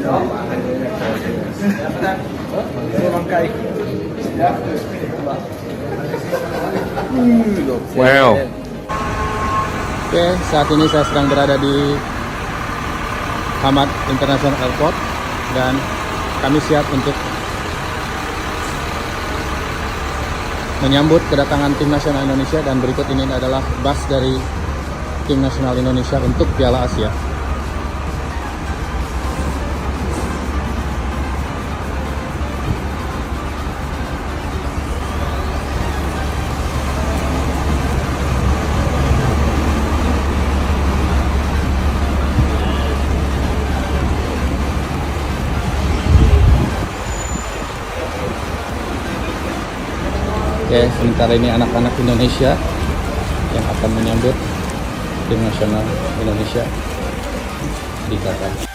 Wow. Oke, saat ini saya sedang berada di Hamad International Airport dan kami siap untuk menyambut kedatangan tim nasional Indonesia, dan berikut ini adalah bus dari tim nasional Indonesia untuk Piala Asia. Oke, sementara ini anak-anak Indonesia yang akan menyambut tim nasional Indonesia di Qatar.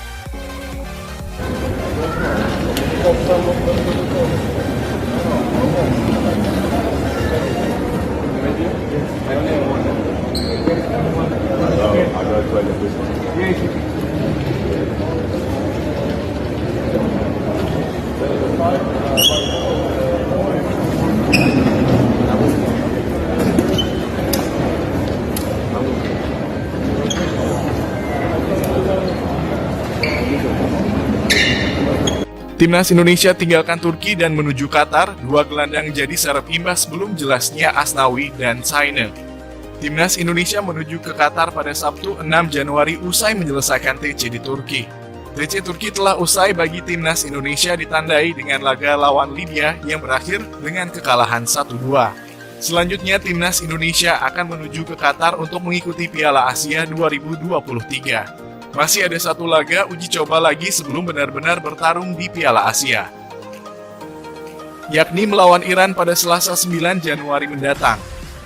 Timnas Indonesia tinggalkan Turki dan menuju Qatar. Dua gelandang jadi seret imbas belum jelasnya Asnawi dan Saine. Timnas Indonesia menuju ke Qatar pada Sabtu 6 Januari usai menyelesaikan TC di Turki. TC Turki telah usai bagi Timnas Indonesia ditandai dengan laga lawan Libya yang berakhir dengan kekalahan 1-2. Selanjutnya Timnas Indonesia akan menuju ke Qatar untuk mengikuti Piala Asia 2023. Masih ada satu laga uji coba lagi sebelum benar-benar bertarung di Piala Asia, yakni melawan Iran pada Selasa 9 Januari mendatang.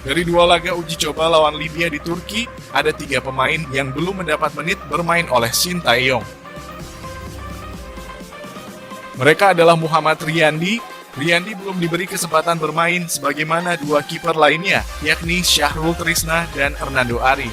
Dari dua laga uji coba lawan Libya di Turki, ada 3 pemain yang belum mendapat menit bermain oleh Shin Tae-yong. Mereka adalah Muhammad Riyandi belum diberi kesempatan bermain sebagaimana dua kiper lainnya, yakni Syahrul Trisna dan Hernando Ari,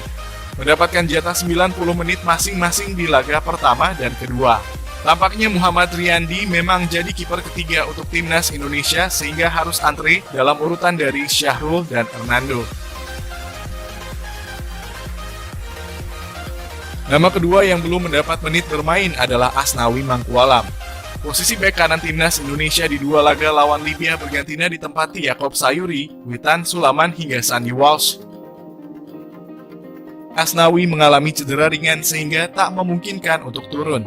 mendapatkan jatah 90 menit masing-masing di laga pertama dan kedua. Tampaknya Muhammad Riyandi memang jadi kiper ketiga untuk Timnas Indonesia sehingga harus antre dalam urutan dari Syahrul dan Hernando. Nama kedua yang belum mendapat menit bermain adalah Asnawi Mangkualam. Posisi bek kanan Timnas Indonesia di dua laga lawan Libya bergantinya ditempati Yaakob Sayuri, Witan Sulaman hingga Sandy Walsh. Asnawi mengalami cedera ringan sehingga tak memungkinkan untuk turun.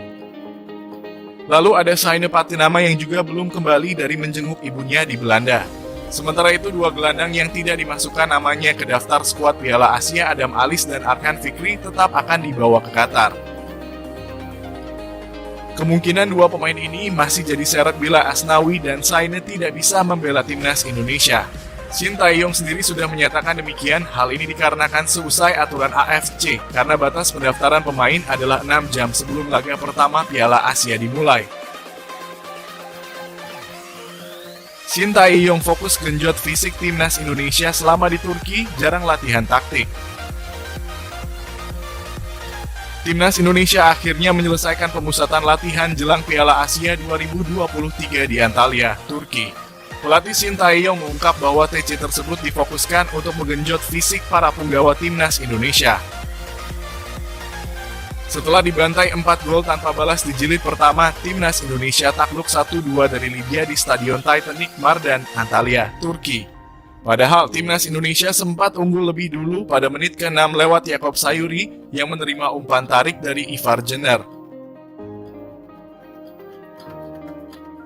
Lalu ada Saine Patinama yang juga belum kembali dari menjenguk ibunya di Belanda. Sementara itu dua gelandang yang tidak dimasukkan namanya ke daftar skuad Piala Asia, Adam Alis dan Arkan Fikri, tetap akan dibawa ke Qatar. Kemungkinan dua pemain ini masih jadi syarat bila Asnawi dan Saine tidak bisa membela Timnas Indonesia. Shin Tae-yong sendiri sudah menyatakan demikian. Hal ini dikarenakan seusai aturan AFC, karena batas pendaftaran pemain adalah 6 jam sebelum laga pertama Piala Asia dimulai. Shin Tae-yong fokus genjot fisik Timnas Indonesia selama di Turki, jarang latihan taktik. Timnas Indonesia akhirnya menyelesaikan pemusatan latihan jelang Piala Asia 2023 di Antalya, Turki. Pelatih Shin Tae-yong mengungkap bahwa TC tersebut difokuskan untuk menggenjot fisik para punggawa Timnas Indonesia. Setelah dibantai 4 gol tanpa balas di jilid pertama, Timnas Indonesia takluk 1-2 dari Libya di Stadion Titanic Mardan, Antalya, Turki. Padahal Timnas Indonesia sempat unggul lebih dulu pada menit ke-6 lewat Yaakob Sayuri yang menerima umpan tarik dari Ivar Jenner.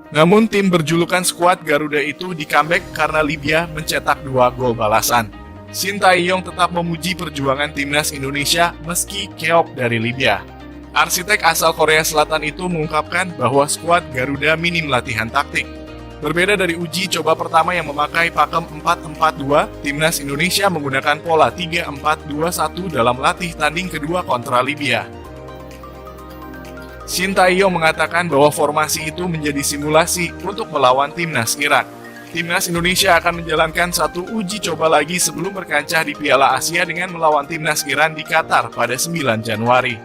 Namun tim berjulukan skuad Garuda itu di comeback karena Libya mencetak 2 gol balasan. Shin Tae-yong tetap memuji perjuangan Timnas Indonesia meski keop dari Libya. Arsitek asal Korea Selatan itu mengungkapkan bahwa skuad Garuda minim latihan taktik. Berbeda dari uji coba pertama yang memakai pakem 4-4-2, Timnas Indonesia menggunakan pola 3-4-2-1 dalam latih tanding kedua kontra Libya. Shin Tae-yong mengatakan bahwa formasi itu menjadi simulasi untuk melawan Timnas Irak. Timnas Indonesia akan menjalankan satu uji coba lagi sebelum berkancah di Piala Asia dengan melawan Timnas Iran di Qatar pada 9 Januari.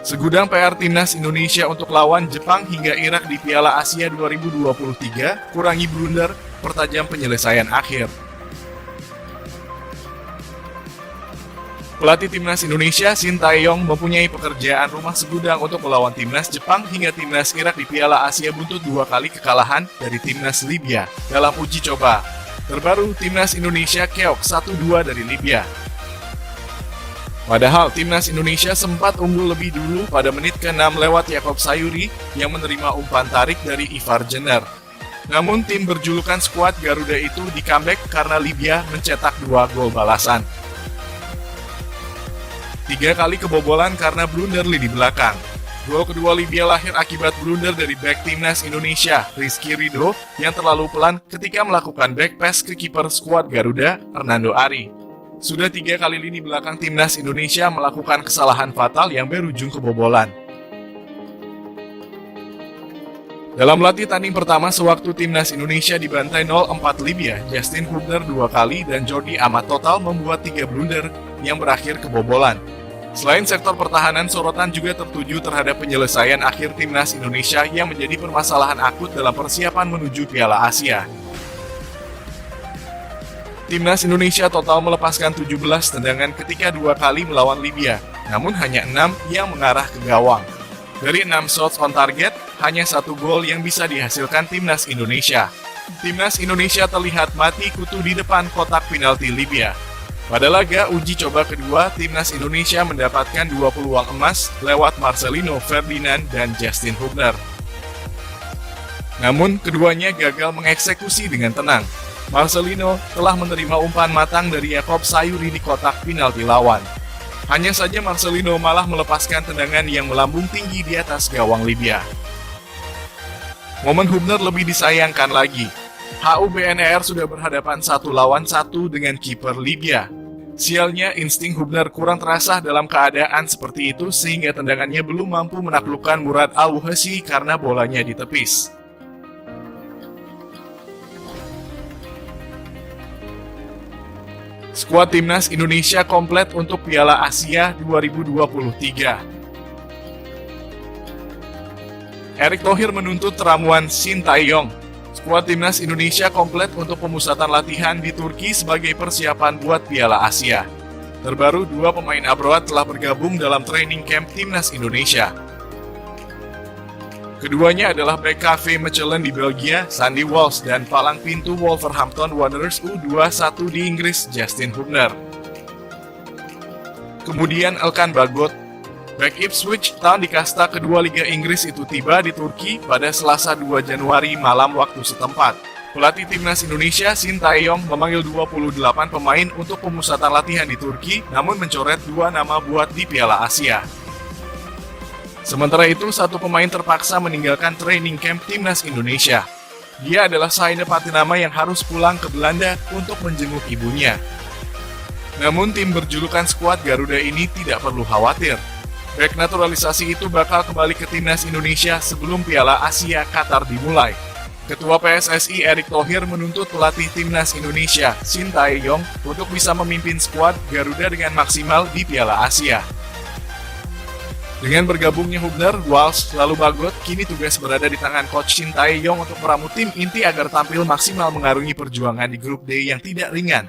Segudang PR Timnas Indonesia untuk lawan Jepang hingga Irak di Piala Asia 2023, kurangi blunder, pertajam penyelesaian akhir. Pelatih Timnas Indonesia, Shin Tae-yong, mempunyai pekerjaan rumah segudang untuk melawan Timnas Jepang hingga Timnas Irak di Piala Asia buntut 2 kali kekalahan dari Timnas Libya dalam uji coba. Terbaru, Timnas Indonesia keok 1-2 dari Libya. Padahal Timnas Indonesia sempat unggul lebih dulu pada menit ke-6 lewat Yakob Sayuri yang menerima umpan tarik dari Ivar Jenner. Namun tim berjulukan skuad Garuda itu di comeback karena Libya mencetak 2 gol balasan. 3 kali kebobolan karena blunder lini belakang. Gol kedua Libya lahir akibat blunder dari bek Timnas Indonesia, Rizky Ridho, yang terlalu pelan ketika melakukan back pass ke kiper skuad Garuda, Hernando Ari. Sudah 3 kali lini belakang Timnas Indonesia melakukan kesalahan fatal yang berujung kebobolan. Dalam latih tanding pertama sewaktu Timnas Indonesia dibantai 0-4 Libya, Justin Hubner 2 kali dan Jordi Amat total membuat 3 blunder yang berakhir kebobolan. Selain sektor pertahanan, sorotan juga tertuju terhadap penyelesaian akhir Timnas Indonesia yang menjadi permasalahan akut dalam persiapan menuju Piala Asia. Timnas Indonesia total melepaskan 17 tendangan ketika 2 kali melawan Libya, namun hanya 6 yang mengarah ke gawang. Dari 6 shots on target, hanya 1 gol yang bisa dihasilkan Timnas Indonesia. Timnas Indonesia terlihat mati kutu di depan kotak penalti Libya. Pada laga uji coba kedua, Timnas Indonesia mendapatkan 2 peluang emas lewat Marcelino Ferdinand dan Justin Hubner. Namun, keduanya gagal mengeksekusi dengan tenang. Marcelino telah menerima umpan matang dari Yakob Sayuri di kotak penalti lawan. Hanya saja Marcelino malah melepaskan tendangan yang melambung tinggi di atas gawang Libya. Momen Hubner lebih disayangkan lagi. HUBNER sudah berhadapan 1 lawan 1 dengan kiper Libya. Sialnya, insting Hubner kurang terasa dalam keadaan seperti itu sehingga tendangannya belum mampu menaklukkan Murad Al-Wuhasi karena bolanya ditepis. Skuad Timnas Indonesia komplit untuk Piala Asia 2023. Erick Thohir menuntut ramuan Shin Tae-yong. Skuad Timnas Indonesia komplit untuk pemusatan latihan di Turki sebagai persiapan buat Piala Asia. Terbaru, 2 pemain abroad telah bergabung dalam training camp Timnas Indonesia. Keduanya adalah bek KV Mechelen di Belgia, Sandy Walsh, dan palang pintu Wolverhampton Wanderers U21 di Inggris, Justin Hubner. Kemudian Elkan Bagot, bek Ipswich Town di kasta kedua Liga Inggris itu tiba di Turki pada Selasa 2 Januari malam waktu setempat. Pelatih Timnas Indonesia, Shin Tae-yong, memanggil 28 pemain untuk pemusatan latihan di Turki, namun mencoret 2 nama buat di Piala Asia. Sementara itu, 1 pemain terpaksa meninggalkan training camp Timnas Indonesia. Dia adalah Saine Patinama yang harus pulang ke Belanda untuk menjenguk ibunya. Namun tim berjulukan skuad Garuda ini tidak perlu khawatir. Bek naturalisasi itu bakal kembali ke Timnas Indonesia sebelum Piala Asia Qatar dimulai. Ketua PSSI Erick Thohir menuntut pelatih Timnas Indonesia, Shin Tae-yong, untuk bisa memimpin skuad Garuda dengan maksimal di Piala Asia. Dengan bergabungnya Hubner, Walsh, lalu Bagot, kini tugas berada di tangan coach Shin Tae-yong untuk meramu tim inti agar tampil maksimal mengarungi perjuangan di grup D yang tidak ringan.